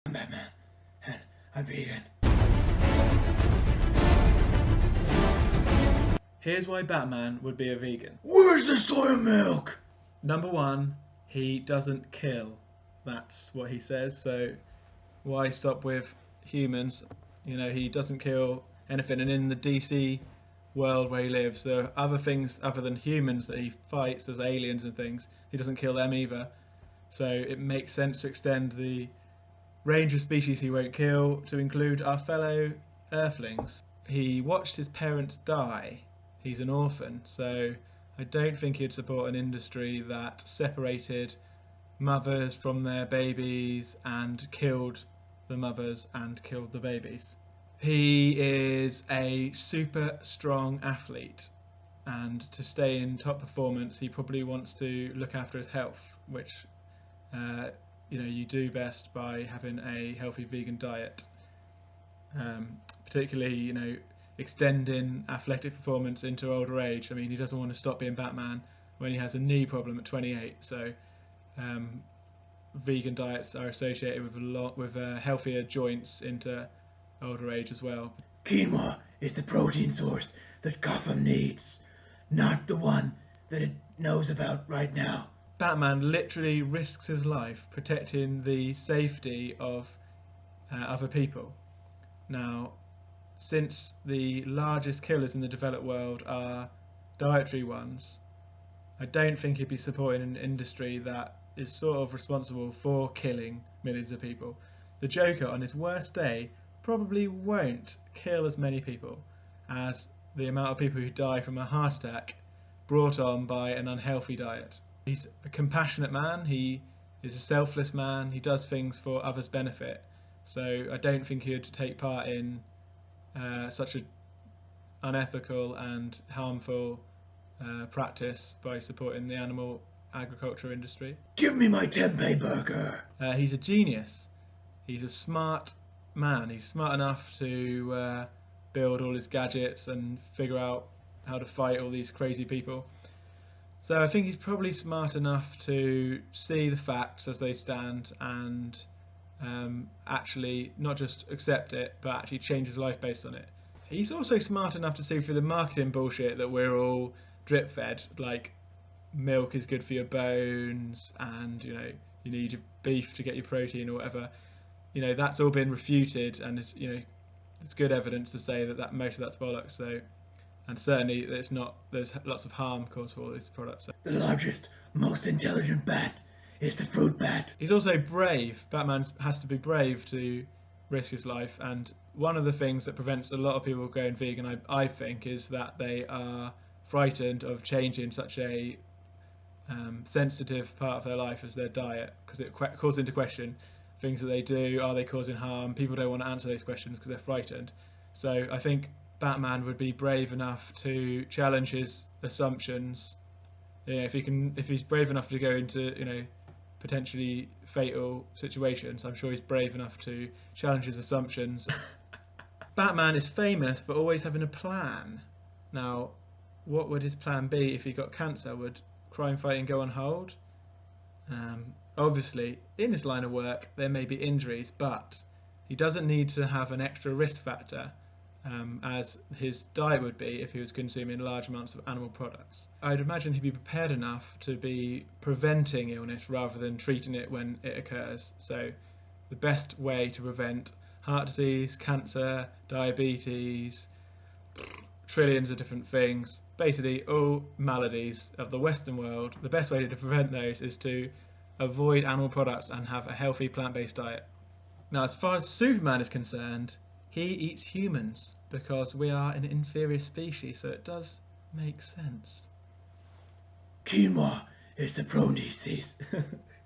I'm Batman, and I'm vegan. Here's why Batman would be a vegan. Where's the soy milk? Number one, he doesn't kill. That's what he says. So why stop with humans? You know, he doesn't kill anything. And in the DC world where he lives, there are other things other than humans that he fights. There's aliens and things. He doesn't kill them either. So it makes sense to extend the range of species he won't kill to include our fellow Earthlings. He watched his parents die. He's an orphan, so I don't think he'd support an industry that separated mothers from their babies and killed the mothers and killed the babies. He is a super strong athlete, and to stay in top performance he probably wants to look after his health, which you do best by having a healthy vegan diet, particularly extending athletic performance into older age. I mean, he doesn't want to stop being Batman when he has a knee problem at 28. So vegan diets are associated with healthier joints into older age as well. Quinoa is the protein source that Gotham needs, not the one that it knows about right now. Batman literally risks his life protecting the safety of other people. Now, since the largest killers in the developed world are dietary ones, I don't think he'd be supporting an industry that is sort of responsible for killing millions of people. The Joker, on his worst day, probably won't kill as many people as the amount of people who die from a heart attack brought on by an unhealthy diet. He's a compassionate man, he is a selfless man, he does things for others' benefit, so I don't think he would take part in such an unethical and harmful practice by supporting the animal agriculture industry. Give me my tempeh burger. He's a genius. He's a smart man. He's smart enough to build all his gadgets and figure out how to fight all these crazy people. So I think he's probably smart enough to see the facts as they stand and actually not just accept it, but actually change his life based on it. He's also smart enough to see through the marketing bullshit that we're all drip fed, like milk is good for your bones and you need your beef to get your protein or whatever. That's all been refuted, and it's good evidence to say that most of that's bollocks. So, and certainly there's lots of harm caused for all these products. So. The largest, most intelligent bat is the fruit bat. He's also brave. Batman has to be brave to risk his life, and one of the things that prevents a lot of people going vegan, I think, is that they are frightened of changing such a sensitive part of their life as their diet, because it calls into question things that they do. Are they causing harm? People don't want to answer those questions because they're frightened. So I think Batman would be brave enough to challenge his assumptions. If he's brave enough to go into potentially fatal situations, I'm sure he's brave enough to challenge his assumptions. Batman is famous for always having a plan. Now, what would his plan be if he got cancer? Would crime fighting go on hold? Obviously, in his line of work, there may be injuries, but he doesn't need to have an extra risk factor as his diet would be if he was consuming large amounts of animal products. I'd imagine he'd be prepared enough to be preventing illness rather than treating it when it occurs. So the best way to prevent heart disease, cancer, diabetes, trillions of different things, basically all maladies of the Western world, the best way to prevent those is to avoid animal products and have a healthy plant-based diet. Now, as far as Superman is concerned, he eats humans because we are an inferior species, so it does make sense. Quinoa is the protein.